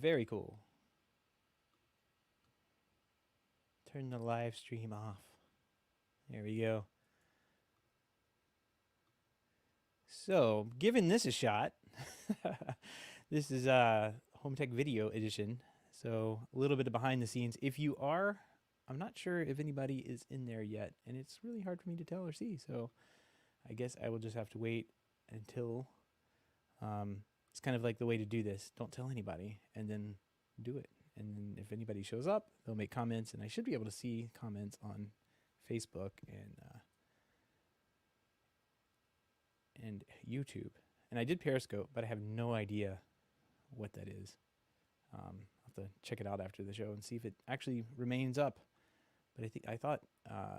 Very cool. Turn the live stream off. There we go. So, giving this a shot, this is Home Tech Video Edition. So, a little bit of behind the scenes. If you are, I'm not sure if anybody is in there yet, and it's really hard for me to tell or see. So, I guess I will just have to wait until. It's kind of like the way to do this. Don't tell anybody, and then do it. And then if anybody shows up, they'll make comments, and I should be able to see comments on Facebook and YouTube. And I did Periscope, but I have no idea what that is. I'll have to check it out after the show and see if it actually remains up. But I thought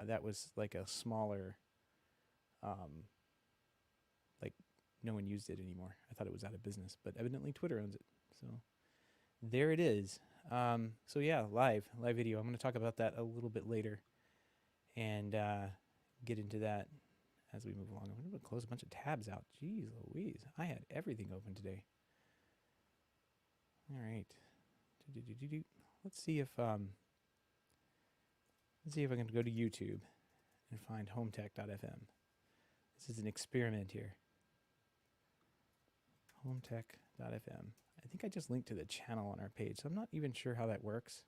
that was like a smaller, like no one used it anymore. I thought it was out of business, but evidently Twitter owns it. So there it is. So yeah, live video. I'm going to talk about that a little bit later and get into that as we move along. I'm going to close a bunch of tabs out. Jeez Louise, I had everything open today. All right. Let's see if I can go to YouTube and find HomeTech.fm. This is an experiment here. HomeTech.fm. I think I just linked to the channel on our page, so I'm not even sure how that works.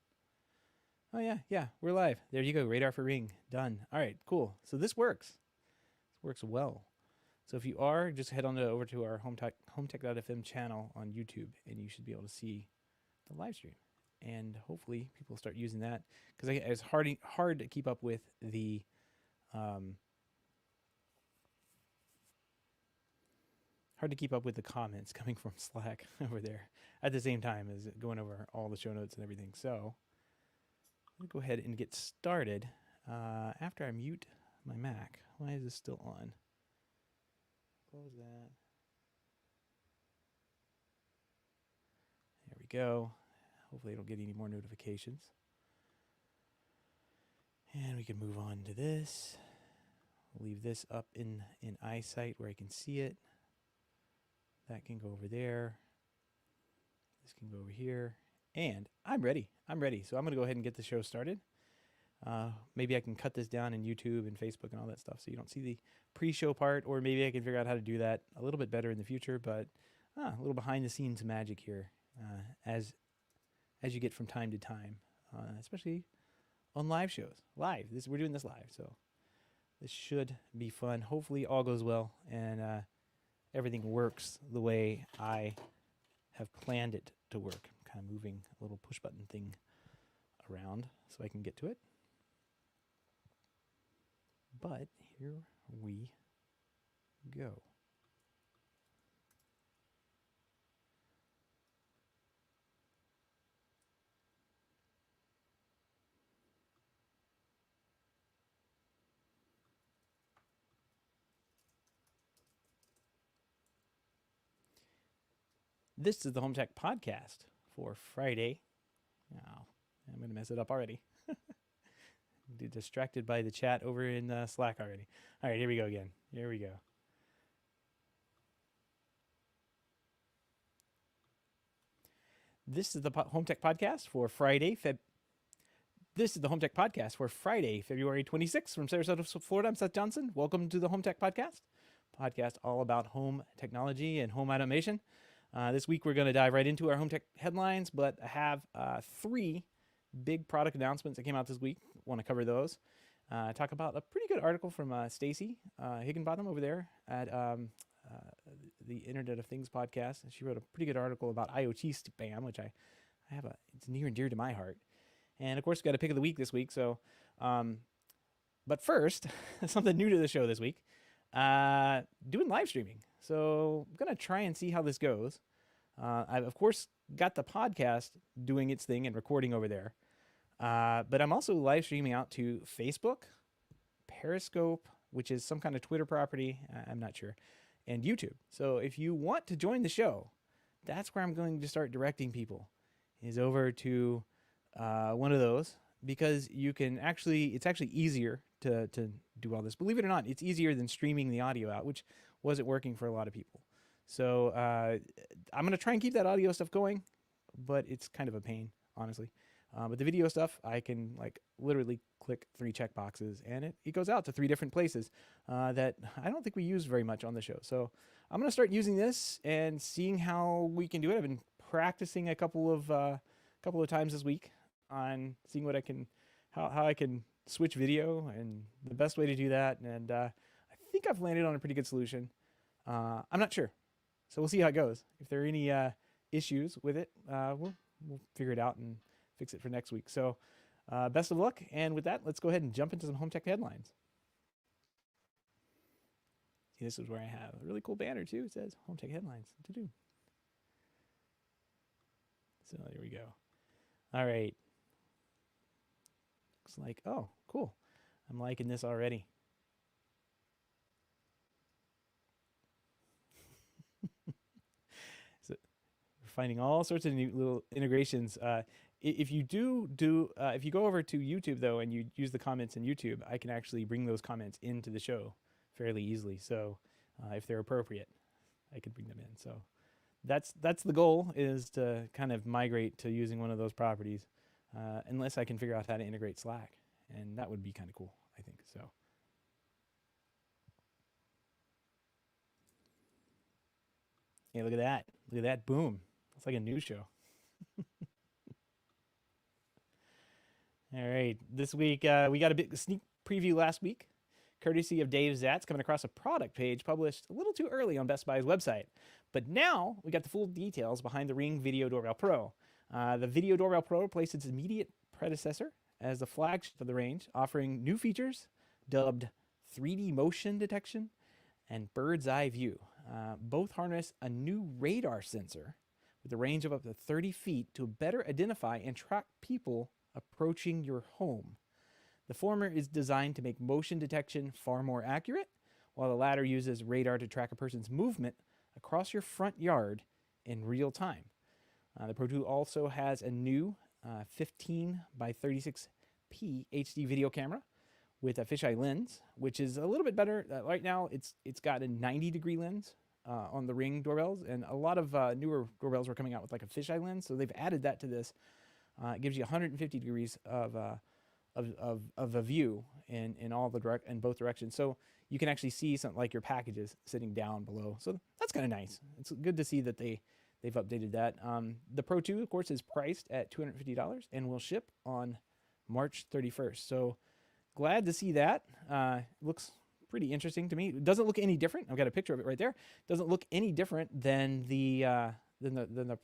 Oh yeah, we're live. There you go, radar for Ring, done. All right, cool. So this works. This works well. So if you are, just head on over to our HomeTech.fm channel on YouTube, and you should be able to see the live stream. And hopefully people start using that, because it's hard to keep up with the comments coming from Slack over there at the same time as going over all the show notes and everything. So I'm going to go ahead and get started after I mute my Mac. Why is this still on? Close that. There we go. Hopefully I don't get any more notifications. And we can move on to this. Leave this up in eyesight where I can see it. That can go over there. This can go over here. And I'm ready. So I'm going to go ahead and get the show started. Maybe I can cut this down in YouTube and Facebook and all that stuff so you don't see the pre-show part, or maybe I can figure out how to do that a little bit better in the future, but a little behind-the-scenes magic here as you get from time to time, especially on live shows. We're doing this live, so this should be fun. Hopefully all goes well, and everything works the way I have planned it to work. I'm kind of moving a little push button thing around so I can get to it. But here we go. This is the Home Tech Podcast for Friday. Oh, I'm going to mess it up already. Distracted by the chat over in Slack already. All right, here we go again. Here we go. This is the Home Tech Podcast for Friday. This is the Home Tech Podcast for Friday, February 26th from Sarasota, Florida. I'm Seth Johnson. Welcome to the Home Tech Podcast. Podcast all about home technology and home automation. This week we're going to dive right into our home tech headlines, but I have 3 big product announcements that came out this week. Want to cover those. Talk about a pretty good article from Stacy Higginbotham over there at the Internet of Things podcast. She wrote a pretty good article about IoT spam, which I have it's near and dear to my heart. And of course, we got a pick of the week this week. So, but first, something new to the show this week. Doing live streaming. So I'm going to try and see how this goes. I've, of course, got the podcast doing its thing and recording over there. But I'm also live streaming out to Facebook, Periscope, which is some kind of Twitter property. I'm not sure. And YouTube. So if you want to join the show, that's where I'm going to start directing people, is over to one of those, because you can it's actually easier to do all this. Believe it or not, it's easier than streaming the audio out, which wasn't working for a lot of people. So I'm going to try and keep that audio stuff going, but it's kind of a pain, honestly. But the video stuff, I can like literally click 3 check boxes and it goes out to 3 different places that I don't think we use very much on the show. So I'm going to start using this and seeing how we can do it. I've been practicing a couple of times this week on seeing what I can, how I can switch video and the best way to do that. And I think I've landed on a pretty good solution. I'm not sure. So we'll see how it goes. If there are any issues with it, we'll figure it out and fix it for next week. So best of luck. And with that, let's go ahead and jump into some home tech headlines. See, this is where I have a really cool banner too. It says home tech headlines. So there we go. All right. Looks like, oh, cool. I'm liking this already. So we're finding all sorts of new little integrations. If you if you go over to YouTube though and you use the comments in YouTube, I can actually bring those comments into the show fairly easily. So if they're appropriate, I could bring them in. So that's the goal, is to kind of migrate to using one of those properties, unless I can figure out how to integrate Slack, and that would be kind of cool, I think. So hey, look at that. Look at that. Boom. It's like a news show. All right. This week, we got a big sneak preview last week, courtesy of Dave Zatz, coming across a product page published a little too early on Best Buy's website. But now we got the full details behind the Ring Video Doorbell Pro. The Video Doorbell Pro replaced its immediate predecessor as the flagship of the range, offering new features dubbed 3D motion detection and bird's eye view. Both harness a new radar sensor with a range of up to 30 feet to better identify and track people approaching your home. The former is designed to make motion detection far more accurate, while the latter uses radar to track a person's movement across your front yard in real time. The Pro 2 also has a new 15 by 36p HD video camera with a fisheye lens, which is a little bit better. Right now, it's got a 90-degree lens on the Ring doorbells, and a lot of newer doorbells were coming out with like a fisheye lens, so they've added that to this. It gives you 150 degrees of a view in both directions, so you can actually see something like your packages sitting down below. So that's kind of nice. It's good to see that they've updated that. The Pro 2, of course, is priced at $250 and will ship on March 31st. So glad to see that. Looks pretty interesting to me. It doesn't look any different. I've got a picture of it right there. Doesn't look any different than the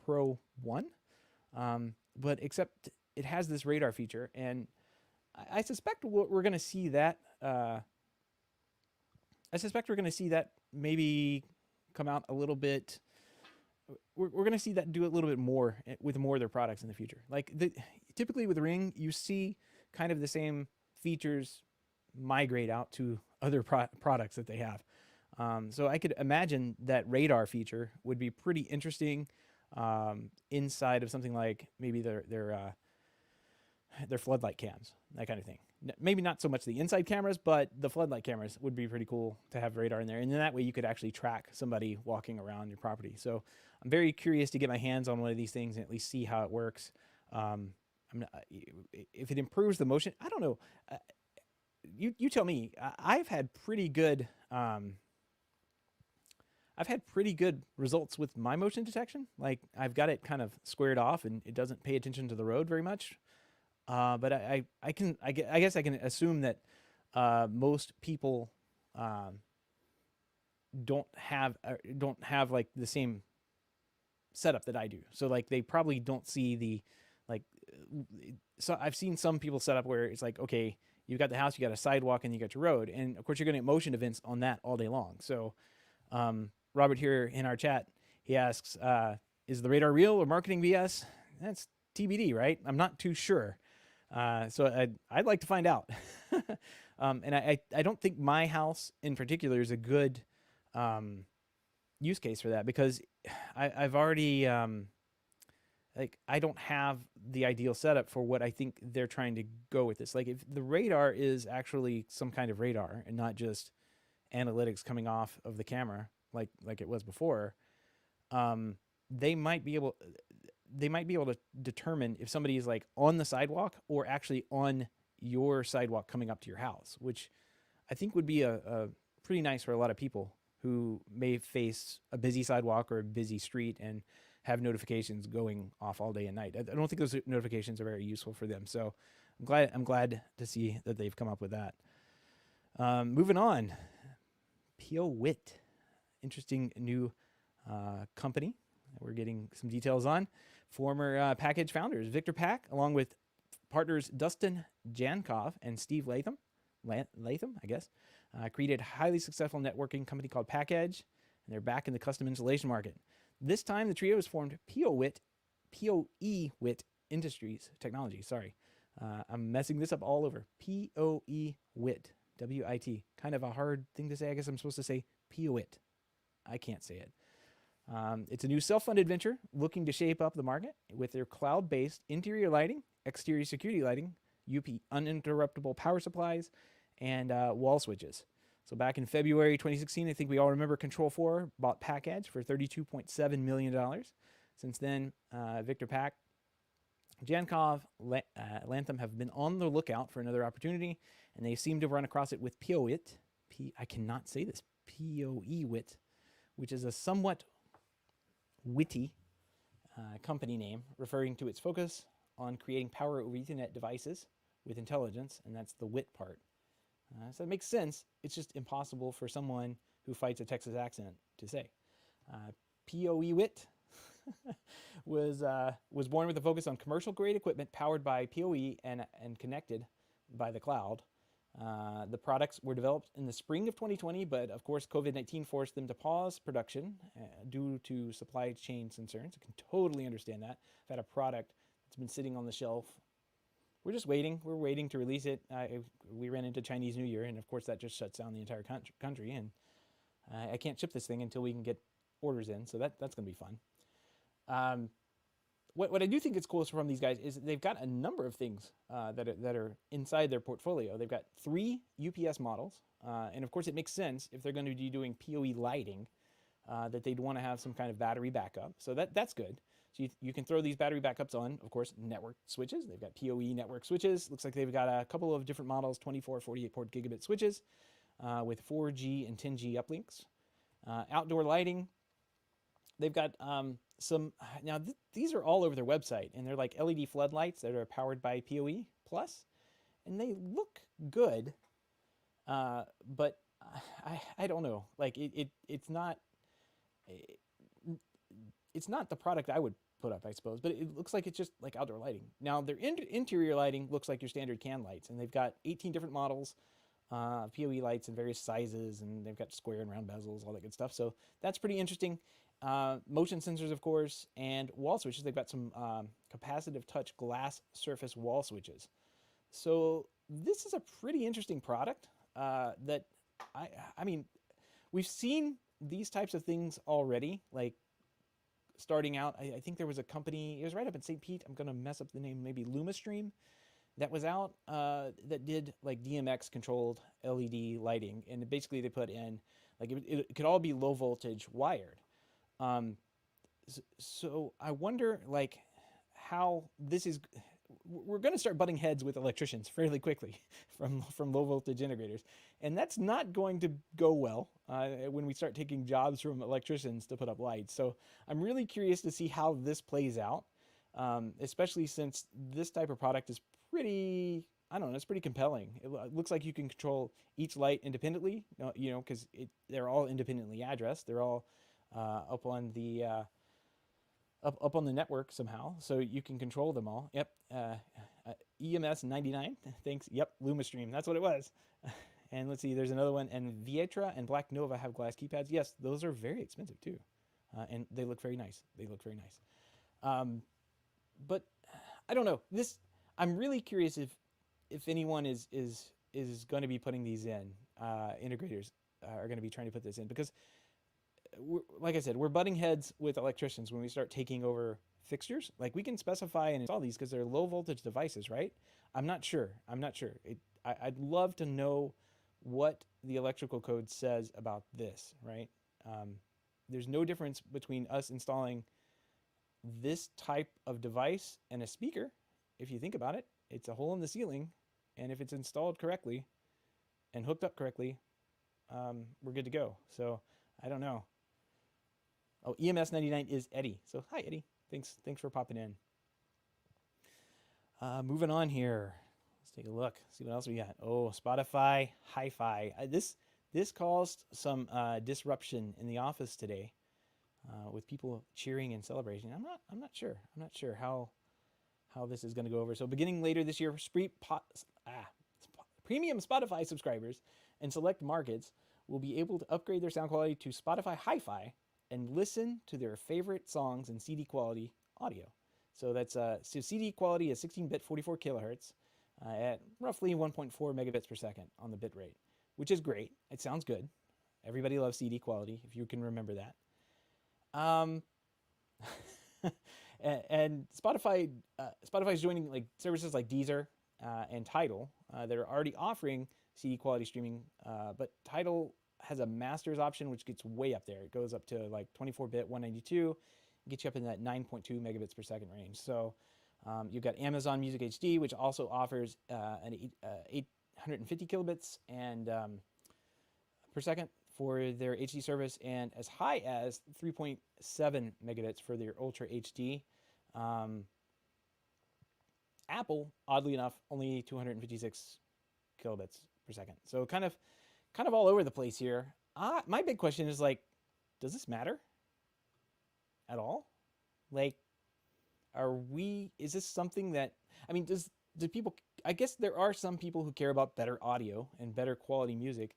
Pro 1, but except it has this radar feature, and I suspect we're going to see that. I suspect we're going to see that maybe come out a little bit. We're going to see that do a little bit more with more of their products in the future. Like typically with Ring, you see kind of the same features migrate out to other products that they have. So I could imagine that radar feature would be pretty interesting inside of something like maybe their floodlight cams, that kind of thing. Maybe not so much the inside cameras, but the floodlight cameras would be pretty cool to have radar in there. And then that way you could actually track somebody walking around your property. So I'm very curious to get my hands on one of these things and at least see how it works. If it improves the motion, I don't know. You tell me. I've had pretty good results with my motion detection. Like I've got it kind of squared off and it doesn't pay attention to the road very much. But I guess I can assume that most people don't have like the same setup that I do. So like they probably don't see the so I've seen some people set up where it's like, okay, you've got the house, you got a sidewalk, and you got your road, and of course you're going to get motion events on that all day long. So Robert here in our chat, he asks, is the radar real or marketing BS? That's TBD, right? I'm not too sure. So I'd like to find out. And I don't think my house in particular is a good use case for that, because I've already I don't have the ideal setup for what I think they're trying to go with this. Like if the radar is actually some kind of radar and not just analytics coming off of the camera like it was before, they might be able. they might be able to determine if somebody is like on the sidewalk or actually on your sidewalk coming up to your house, which I think would be a pretty nice for a lot of people who may face a busy sidewalk or a busy street and have notifications going off all day and night. I don't think those notifications are very useful for them. So I'm glad to see that they've come up with that. Moving on, POWIT, interesting new company that we're getting some details on. Former Package founders Victor Pack, along with partners Dustin Jankov and Steve Latham, I guess, created a highly successful networking company called Package, and they're back in the custom insulation market. This time, the trio has formed POWIT Industries Technology. Sorry, I'm messing this up all over. POWIT, WIT. Kind of a hard thing to say. I guess I'm supposed to say POWIT. I can't say it. It's a new self-funded venture looking to shape up the market with their cloud-based interior lighting, exterior security lighting, UP uninterruptible power supplies, and wall switches. So back in February 2016, I think we all remember Control 4 bought Package for $32.7 million. Since then, Victor Pack, Jankov, Lantham have been on the lookout for another opportunity, and they seem to run across it with POWIT. I cannot say this. POEWIT, which is a somewhat witty company name referring to its focus on creating power over Ethernet devices with intelligence, and that's the WIT part. So it makes sense. It's just impossible for someone who fights a Texas accent to say. POEWIT was born with a focus on commercial-grade equipment powered by PoE and connected by the cloud. The products were developed in the spring of 2020, but of course COVID-19 forced them to pause production due to supply chain concerns. I can totally understand that. I've had a product that's been sitting on the shelf. We're just waiting. We're waiting to release it. We ran into Chinese New Year, and of course that just shuts down the entire country, and I can't ship this thing until we can get orders in, so that's going to be fun. What I do think is cool from these guys is they've got a number of things that are inside their portfolio. They've got 3 UPS models, and of course it makes sense if they're going to be doing PoE lighting that they'd want to have some kind of battery backup. So that's good. So you can throw these battery backups on, of course, network switches. They've got PoE network switches. Looks like they've got a couple of different models, 24, 48 port gigabit switches with 4G and 10G uplinks. Outdoor lighting. They've got now these are all over their website, and they're like LED floodlights that are powered by PoE Plus, and they look good, but I don't know. Like it's not the product I would put up, I suppose, but it looks like it's just like outdoor lighting. Now their interior lighting looks like your standard can lights, and they've got 18 different models. PoE lights in various sizes, and they've got square and round bezels, all that good stuff. So that's pretty interesting. Motion sensors, of course, and wall switches. They've got some capacitive touch glass surface wall switches. So this is a pretty interesting product that I mean, we've seen these types of things already, like starting out. I think there was a company, it was right up in St. Pete. I'm going to mess up the name, maybe LumaStream, that was out that did like DMX controlled LED lighting, and basically they put in like it could all be low voltage wired. So I wonder like how this is. We're going to start butting heads with electricians fairly quickly from low voltage integrators, and that's not going to go well when we start taking jobs from electricians to put up lights. So I'm really curious to see how this plays out, especially since this type of product is pretty, I don't know, it's pretty compelling. It looks like you can control each light independently, you know, because they're all independently addressed. They're all up on the up on the network somehow, so you can control them all. Yep, EMS 99. Thanks. Yep, LumaStream. That's what it was. And let's see, there's another one. And Vietra and Black Nova have glass keypads. Yes, those are very expensive too, and they look very nice. They look very nice. But I don't know. I'm really curious if anyone is going to be putting these in. Integrators are going to be trying to put this in because, like I said, we're butting heads with electricians when we start taking over fixtures. Like we can specify and install these because they're low voltage devices, right? I'm not sure. I'd love to know what the electrical code says about this, right? There's no difference between us installing this type of device and a speaker, if you think about it, it's a hole in the ceiling, and if it's installed correctly and hooked up correctly, we're good to go. So I don't know. Oh, EMS 99 is Eddie. So hi Eddie. Thanks for popping in. Moving on here. Let's take a look. See what else we got. Oh, Spotify Hi-Fi. This caused some disruption in the office today, with people cheering and celebrating. I'm not sure how this is going to go over. So beginning later this year, premium Spotify subscribers in select markets will be able to upgrade their sound quality to Spotify Hi-Fi and listen to their favorite songs in CD quality audio. So that's so CD quality is 16-bit 44 kilohertz at roughly 1.4 megabits per second on the bit rate, which is great. It sounds good. Everybody loves CD quality, if you can remember that. And Spotify's joining like services like Deezer and Tidal that are already offering CD quality streaming, but Tidal has a master's option which gets way up there. It goes up to like 24-bit 192, gets you up in that 9.2 megabits per second range. So you've got Amazon Music HD, which also offers an 850 kilobits and per second for their HD service, and as high as 3.7 megabits for their Ultra HD. Apple, oddly enough, only 256 kilobits per second. So kind of all over the place here. My big question is like, does this matter at all? Like, is this something that, I mean, do people, I guess there are some people who care about better audio and better quality music,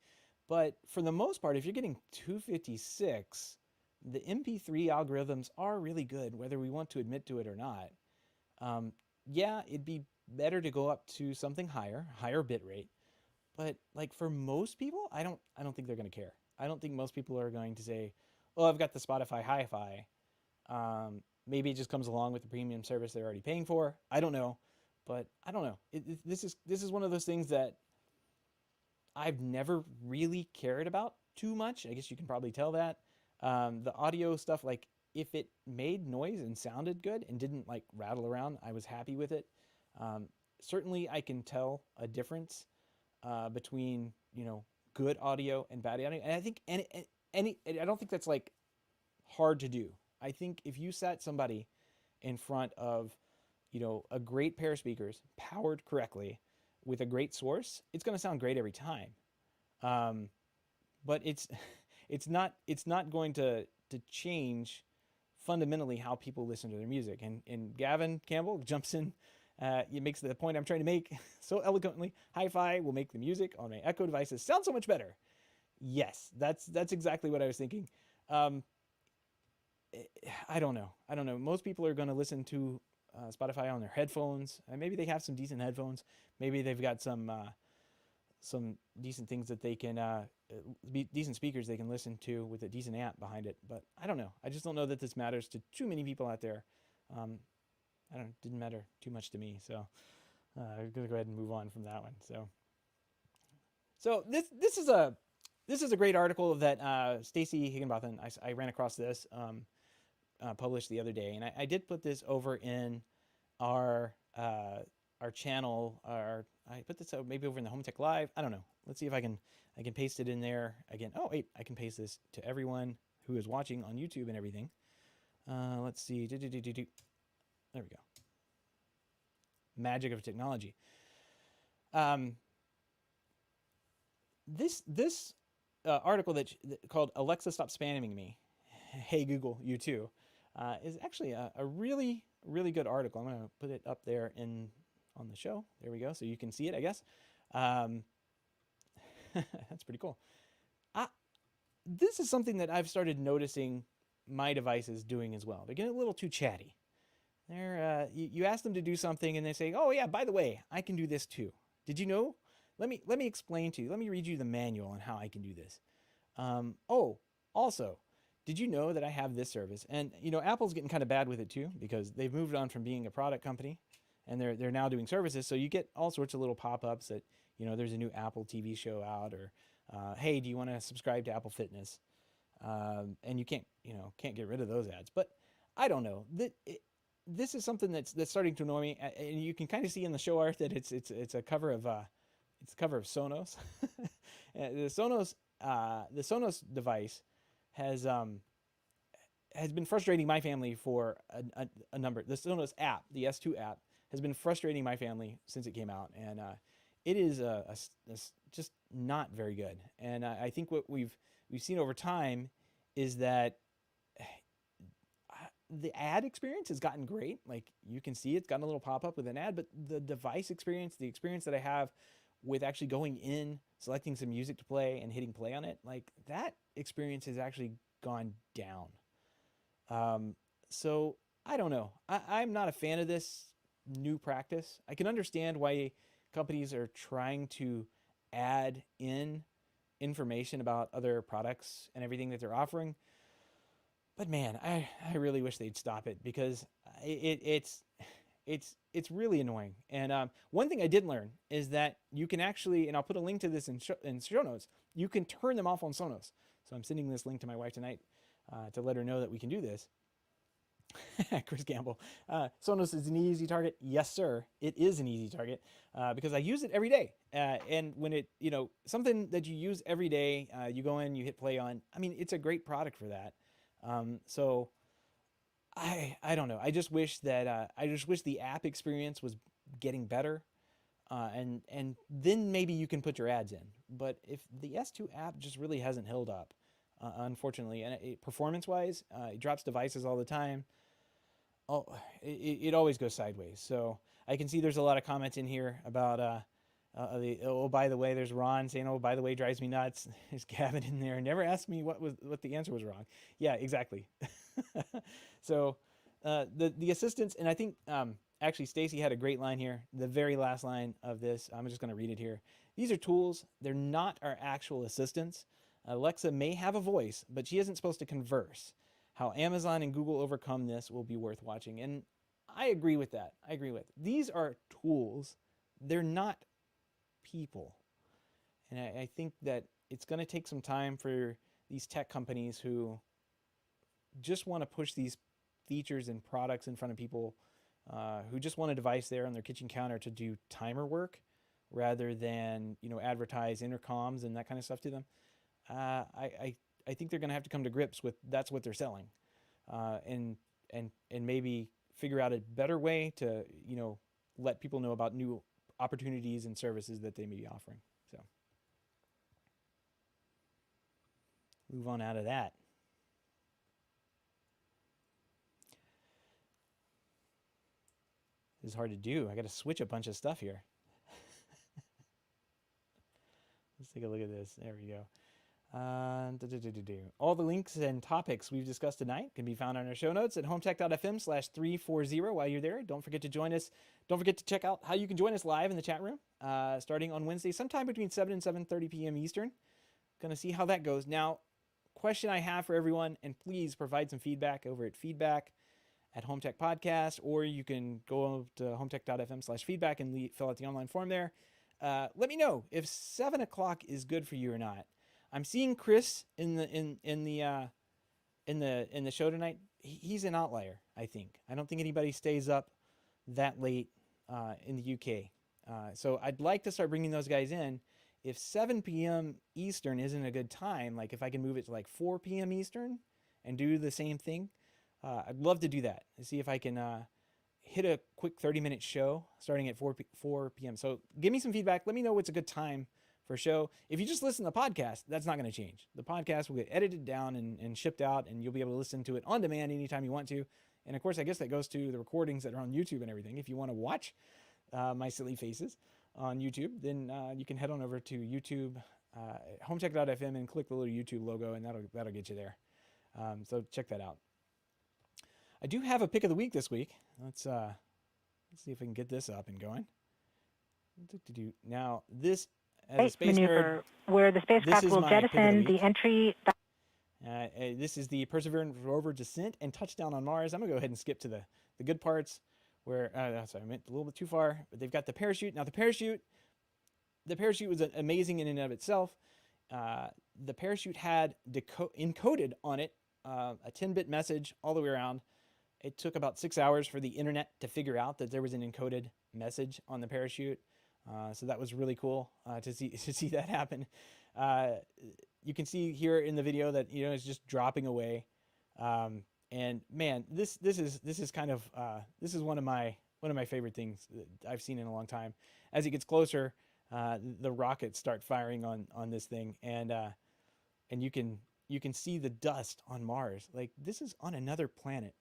but for the most part, if you're getting 256, the MP3 algorithms are really good, whether we want to admit to it or not. Yeah, it'd be better to go up to something higher bit rate, but like for most people, I don't think they're going to care. I don't think most people are going to say, "Oh, I've got the Spotify Hi-Fi." Maybe it just comes along with the premium service they're already paying for. I don't know, but I don't know. This is one of those things that I've never really cared about too much. I guess you can probably tell that. The audio stuff, like if it made noise and sounded good and didn't like rattle around, I was happy with it. Certainly, I can tell a difference between good audio and bad audio, and I think I don't think that's like hard to do. I think if you sat somebody in front of a great pair of speakers powered correctly with a great source, it's going to sound great every time. But it's not going to change fundamentally how people listen to their music. And Gavin Campbell jumps in. It makes the point I'm trying to make so eloquently. Hi-Fi will make the music on my Echo devices sound so much better. Yes, that's exactly what I was thinking. I don't know. Most people are going to listen to Spotify on their headphones. Maybe they have some decent headphones. Maybe they've got some decent things that they can, decent speakers they can listen to with a decent amp behind it. But I don't know. I just don't know that this matters to too many people out there. Didn't matter too much to me. So I'm gonna go ahead and move on from that one. So this is a great article that Stacy Higginbotham, I ran across this published the other day, and I did put this over in our channel. I put this out maybe over in the HomeTech Live. I don't know. Let's see if I can paste it in there again. Oh wait, I can paste this to everyone who is watching on YouTube and everything. Let's see. There we go. Magic of technology. This article that called "Alexa, Stop Spamming Me." Hey Google, you too, is actually a really good article. I'm gonna put it up there on the show. There we go, so you can see it, I guess. That's pretty cool. This is something that I've started noticing my devices doing as well. They're getting a little too chatty. You ask them to do something and they say, "Oh yeah, by the way, I can do this too. Did you know? Let me explain to you. Let me read you the manual on how I can do this. Oh, also, did you know that I have this service?" And Apple's getting kind of bad with it too, because they've moved on from being a product company and they're now doing services. So you get all sorts of little pop-ups that there's a new Apple TV show out, or hey, do you want to subscribe to Apple Fitness? And you can't get rid of those ads. But I don't know. This is something that's starting to annoy me, and you can kind of see in the show art that it's a cover of Sonos. The Sonos device has has been frustrating my family for a number. The Sonos app, the S2 app, has been frustrating my family since it came out, and it is just not very good. And I think what we've seen over time is that the ad experience has gotten great. Like you can see it's gotten a little pop up with an ad, but the device experience, the experience that I have with actually going in, selecting some music to play and hitting play on it, like that experience has actually gone down. So I don't know. I'm not a fan of this new practice. I can understand why companies are trying to add in information about other products and everything that they're offering. But man, I really wish they'd stop it because it's really annoying. And one thing I did learn is that you can actually, and I'll put a link to this in show notes, you can turn them off on Sonos. So I'm sending this link to my wife tonight to let her know that we can do this. Chris Gamble. Sonos is an easy target. Yes, sir. It is an easy target because I use it every day. And when it, something that you use every day, you go in, you hit play on. I mean, it's a great product for that. So I don't know. I just wish that the app experience was getting better. And then maybe you can put your ads in. But if the S2 app just really hasn't held up, unfortunately, and performance-wise, it drops devices all the time. Oh, it always goes sideways. So I can see there's a lot of comments in here about by the way, there's Ron saying, oh, by the way, drives me nuts. There's Gavin in there. Never asked me what the answer was wrong. Yeah, exactly. So the assistants, and I think actually Stacy had a great line here. The very last line of this, I'm just going to read it here. These are tools. They're not our actual assistants. Alexa may have a voice, but she isn't supposed to converse. How Amazon and Google overcome this will be worth watching. And I agree with that. These are tools. They're not people. And I think that it's going to take some time for these tech companies who just want to push these features and products in front of people who just want a device there on their kitchen counter to do timer work rather than, advertise intercoms and that kind of stuff to them. I think they're going to have to come to grips with that's what they're selling, and maybe figure out a better way to let people know about new opportunities and services that they may be offering. So move on out of that. This is hard to do. I got to switch a bunch of stuff here. Let's take a look at this. There we go. All the links and topics we've discussed tonight can be found on our show notes at HomeTech.fm/340. While you're there, don't forget to join us. Don't forget to check out how you can join us live in the chat room starting on Wednesday, sometime between 7 and 7:30 p.m. Eastern. Going to see how that goes. Now, question I have for everyone, and please provide some feedback over at feedback@HomeTech Podcast, or you can go to HomeTech.fm/feedback and fill out the online form there. Let me know if 7 o'clock is good for you or not. I'm seeing Chris in the show tonight. He's an outlier, I think. I don't think anybody stays up that late in the UK. So I'd like to start bringing those guys in. If 7 p.m. Eastern isn't a good time, like if I can move it to like 4 p.m. Eastern and do the same thing, I'd love to do that and see if I can hit a quick 30-minute show starting at 4 p.m. So give me some feedback. Let me know what's a good time for a show. If you just listen to the podcast, that's not going to change. The podcast will get edited down and shipped out, and you'll be able to listen to it on demand anytime you want to. And of course, I guess that goes to the recordings that are on YouTube and everything. If you want to watch my silly faces on YouTube, then you can head on over to YouTube, HomeTech.fm, and click the little YouTube logo, and that'll get you there. So check that out. I do have a pick of the week this week. Let's see if we can get this up and going. Now, this as a space maneuver nerd, where the spacecraft will jettison the entry. This is the Perseverance rover descent and touchdown on Mars. I'm gonna go ahead and skip to the good parts where sorry, I went a little bit too far. But they've got the parachute. Now the parachute was amazing in and of itself. The parachute had encoded on it a 10-bit message all the way around It took about 6 hours for the internet to figure out that there was an encoded message on the parachute. So that was really cool to see that happen. Uh, you can see here in the video that it's just dropping away. And man, this is kind of this is one of my favorite things that I've seen in a long time. As it gets closer, the rockets start firing on this thing, and you can see the dust on Mars. Like, this is on another planet.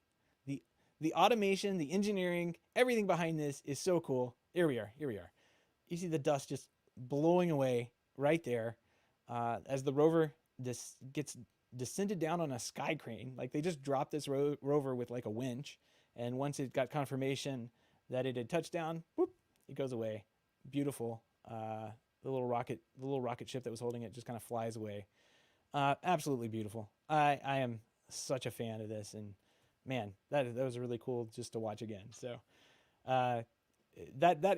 The the automation, the engineering, everything behind this is so cool. Here we are. You see the dust just blowing away right there as the rover gets descended down on a sky crane. Like, they just dropped this rover with like a winch, and once it got confirmation that it had touched down, whoop, it goes away. Beautiful. The little rocket ship that was holding it just kind of flies away. Absolutely beautiful. I am such a fan of this, and man, that was really cool just to watch again. So that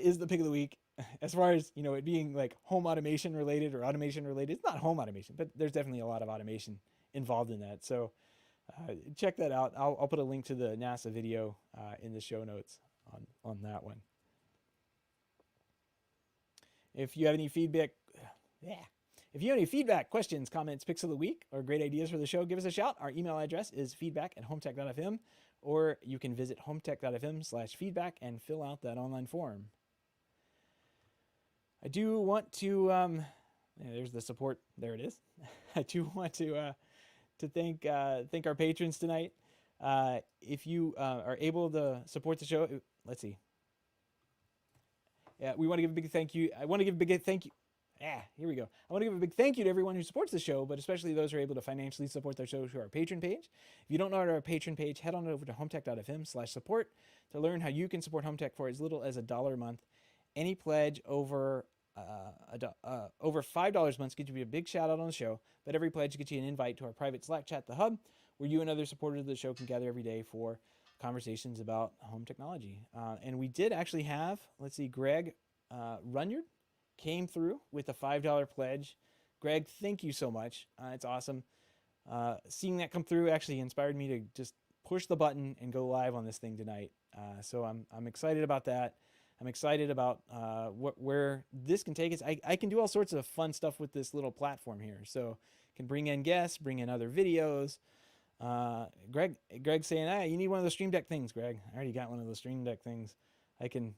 is the pick of the week. As far as it being like home automation related or automation related, it's not home automation, but there's definitely a lot of automation involved in that. So check that out. I'll put a link to the NASA video in the show notes on that one. If you have any feedback, questions, comments, picks of the week, or great ideas for the show, give us a shout. Our email address is feedback@HomeTech.fm, or you can visit HomeTech.fm/feedback and fill out that online form. I do want to, there's the support. There it is. I do want to thank our patrons tonight. If you are able to support the show, let's see. Yeah, we want to give a big thank you. I want to give a big thank you. Here we go. I want to give a big thank you to everyone who supports the show, but especially those who are able to financially support their show through our Patreon page. If you don't know our Patreon page, head on over to HomeTech.fm/support to learn how you can support HomeTech for as little as $1 a month. Any pledge over $5 a month gets you a big shout out on the show, but every pledge gets you an invite to our private Slack chat, The Hub, where you and other supporters of the show can gather every day for conversations about home technology. And we did actually have, Greg Runyard came through with a $5 pledge. Greg, thank you so much. It's awesome. Seeing that come through actually inspired me to just push the button and go live on this thing tonight. So I'm excited about that. I'm excited about where this can take us. I can do all sorts of fun stuff with this little platform here. So can bring in guests, bring in other videos. Greg's saying, you need one of those Stream Deck things, Greg. I already got one of those Stream Deck things. I can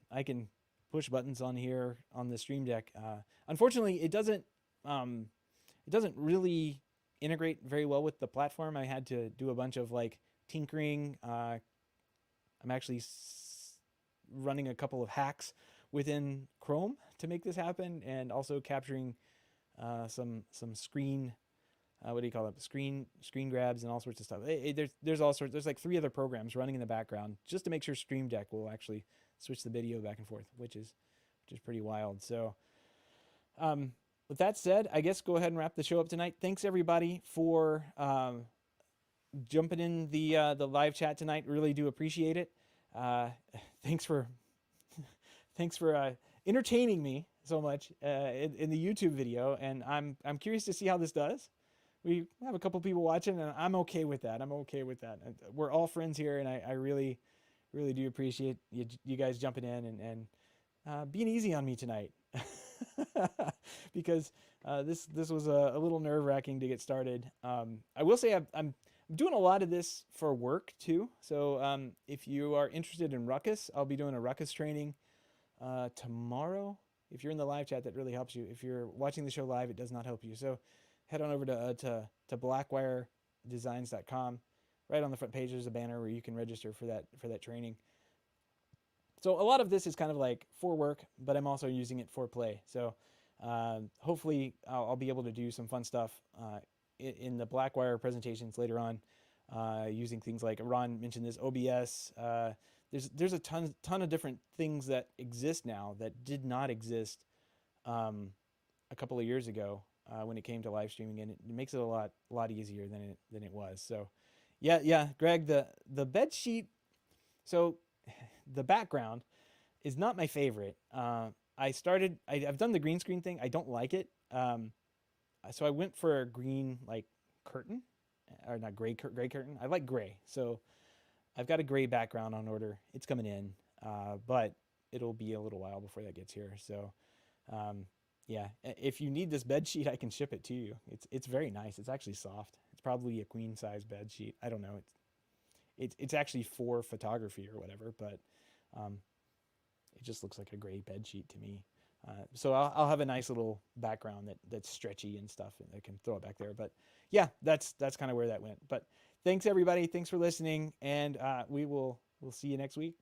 push buttons on here on the Stream Deck. Unfortunately, it doesn't really integrate very well with the platform. I had to do a bunch of tinkering. I'm actually running a couple of hacks within Chrome to make this happen, and also capturing some screen screen grabs and all sorts of stuff. There's all sorts. There's 3 other programs running in the background just to make sure Stream Deck will actually switch the video back and forth, which is pretty wild. So with that said, I guess go ahead and wrap the show up tonight. Thanks everybody for jumping in the live chat tonight. Really do appreciate it. Thanks for entertaining me so much in the YouTube video, and I'm curious to see how this does. We have a couple people watching, and I'm okay with that. We're all friends here, and I really do appreciate you guys jumping in and being easy on me tonight. Because this was a little nerve-wracking to get started. I will say I'm doing a lot of this for work too. So if you are interested in Ruckus, I'll be doing a Ruckus training tomorrow. If you're in the live chat, that really helps you. If you're watching the show live, it does not help you. So head on over to blackwiredesigns.com. Right on the front page, there's a banner where you can register for that training. So a lot of this is kind of for work, but I'm also using it for play. So hopefully I'll be able to do some fun stuff in the Blackwire presentations later on, using things like Ron mentioned this OBS. There's a ton of different things that exist now that did not exist a couple of years ago when it came to live streaming, and it makes it a lot easier than it was. So yeah, Greg, the bed sheet. So the background is not my favorite. I've done the green screen thing. I don't like it. So I went for a green curtain, or not gray curtain. I like gray. So I've got a gray background on order. It's coming in, but it'll be a little while before that gets here. So, yeah, if you need this bed sheet, I can ship it to you. It's very nice. It's actually soft. It's probably a queen size bed sheet. I don't know. It's actually for photography or whatever, but it just looks like a gray bed sheet to me. So I'll have a nice little background that's stretchy and stuff, and I can throw it back there. But yeah, that's kind of where that went. But thanks everybody. Thanks for listening, and we'll see you next week.